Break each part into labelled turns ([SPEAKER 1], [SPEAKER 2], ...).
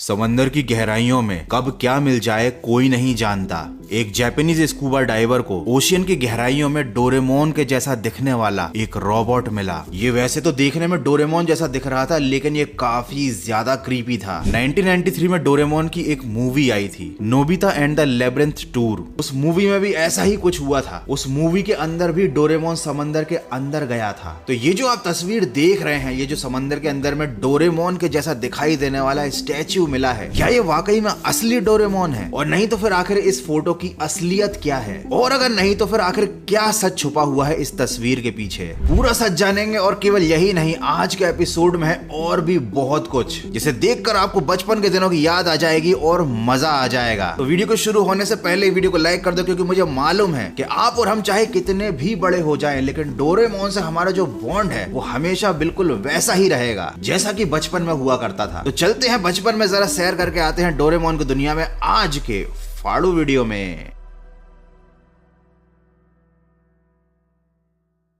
[SPEAKER 1] समंदर की गहराइयों में कब क्या मिल जाए कोई नहीं जानता। एक जापानीज स्कूबा डाइवर को ओशियन की गहराइयों में डोरेमोन के जैसा दिखने वाला एक रोबोट मिला। ये वैसे तो देखने में डोरेमोन जैसा दिख रहा था, लेकिन ये काफी ज्यादा क्रीपी था। 1993 में डोरेमोन की एक मूवी आई थी, Nobita and the labyrinth tour. उस मूवी में भी ऐसा ही कुछ हुआ था। उस मूवी के अंदर भी डोरेमोन समंदर के अंदर गया था। तो ये जो आप तस्वीर देख रहे हैं, ये जो समंदर के अंदर में डोरेमोन के जैसा दिखाई देने वाला स्टैच्यू मिला है, क्या ये वाकई में असली डोरेमोन है? और नहीं तो फिर आखिर इस फोटो की असलियत क्या है? और अगर नहीं तो फिर आखिर क्या सच छुपा हुआ है इस तस्वीर के पीछे? पूरा सच जानेंगे। और केवल यही नहीं, आज के एपिसोड में है और भी बहुत कुछ, जिसे देखकर आपको बचपन के दिनों की याद आ जाएगी और मजा आ जाएगा। तो वीडियो को शुरू होने से पहले वीडियो को लाइक कर दो, क्योंकि मुझे मालूम है कि आप और हम चाहे कितने भी बड़े हो जाएं, लेकिन डोरेमोन से हमारा जो बॉन्ड है वो हमेशा बिल्कुल वैसा ही रहेगा जैसा कि बचपन में हुआ करता था। तो चलते हैं बचपन में जरा सैर करके आते हैं डोरेमोन की दुनिया में आज के फाड़ू वीडियो में।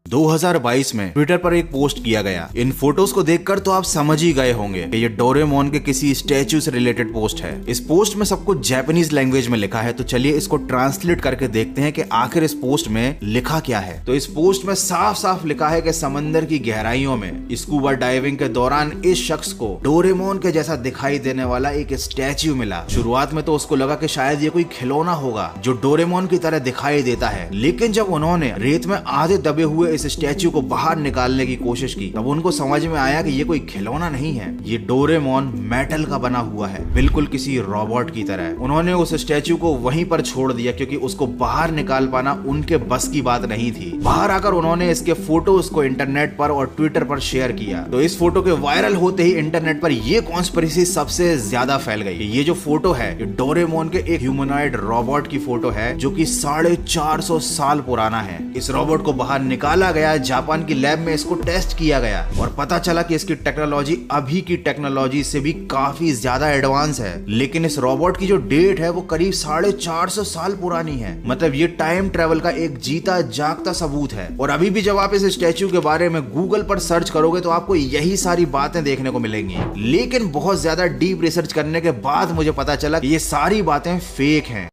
[SPEAKER 1] 2022 में ट्विटर पर एक पोस्ट किया गया। इन फोटोज को देखकर तो आप समझ ही गए होंगे कि ये डोरेमोन के किसी स्टैच्यू से रिलेटेड पोस्ट है। इस पोस्ट में सब कुछ जापानीज लैंग्वेज में लिखा है, तो चलिए इसको ट्रांसलेट करके देखते हैं कि आखिर इस पोस्ट में लिखा क्या है। तो इस पोस्ट में साफ साफ लिखा है कि समंदर की गहराइयों में स्कूबा डाइविंग के दौरान इस शख्स को डोरेमोन के जैसा दिखाई देने वाला एक स्टैच्यू मिला। शुरुआत में तो उसको लगा कि शायद ये कोई खिलौना होगा जो डोरेमोन की तरह दिखाई देता है, लेकिन जब उन्होंने रेत में आधे दबे हुए इस स्टैच्यू को बाहर निकालने की कोशिश की, तब उनको समझ में आया कि ये कोई खिलौना नहीं है, ये डोरेमोन मेटल का बना हुआ है, बिल्कुल किसी रोबोट की तरह। उन्होंने उस स्टैच्यू को वहीं पर छोड़ दिया, क्योंकि उसको बाहर निकाल पाना उनके बस की बात नहीं थी। बाहर आकर उन्होंने इसके फोटोज को इंटरनेट पर और ट्विटर पर शेयर किया। तो इस फोटो के वायरल होते ही इंटरनेट पर ये कॉन्स्पिरेसी सबसे ज्यादा फैल गई। ये जो फोटो है, ये डोरेमोन के एक ह्यूमनॉइड रोबोट की फोटो है, जो कि 450 साल पुराना है। इस रोबोट को बाहर निकाला गया, जापान की लैब में इसको टेस्ट किया गया और पता चला कि इसकी टेक्नोलॉजी अभी की टेक्नोलॉजी से भी काफी ज्यादा एडवांस है। लेकिन इस रोबोट की जो डेट है वो करीब 450 साल पुरानी है। मतलब ये टाइम ट्रेवल का एक जीता जागता सबूत है। और अभी भी जब आप इस स्टैच्यू के बारे में गूगल पर सर्च करोगे तो आपको यही सारी बातें देखने को मिलेंगी। लेकिन बहुत ज्यादा डीप रिसर्च करने के बाद मुझे पता चला कि ये सारी बातें फेक हैं।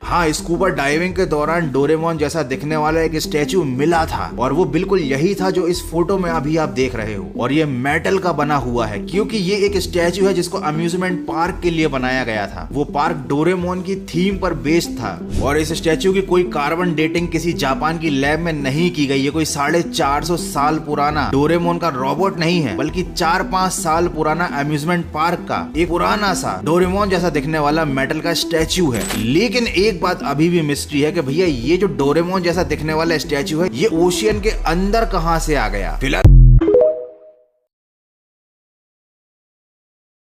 [SPEAKER 1] हाँ, स्कूबा डाइविंग के दौरान डोरेमोन जैसा दिखने वाला एक स्टैच्यू मिला था, और वो बिल्कुल यही था जो इस फोटो में अभी आप देख रहे हो। और ये मेटल का बना हुआ है, क्योंकि ये एक स्टैच्यू है जिसको अम्यूजमेंट पार्क के लिए बनाया गया था। वो पार्क डोरेमोन की थीम पर बेस्ड था। और इस स्टैच्यू की कोई कार्बन डेटिंग किसी जापान की लैब में नहीं की गई। ये कोई 450 साल पुराना डोरेमोन का रोबोट नहीं है, बल्कि 4-5 साल पुराना अम्यूजमेंट पार्क का एक पुराना सा डोरेमोन जैसा दिखने वाला मेटल का स्टैच्यू है। लेकिन एक बात अभी भी मिस्ट्री है कि भैया ये जो डोरेमोन जैसा दिखने वाला स्टैच्यू है, ये ओशियन के अंदर कहां से आ गया। फिलहाल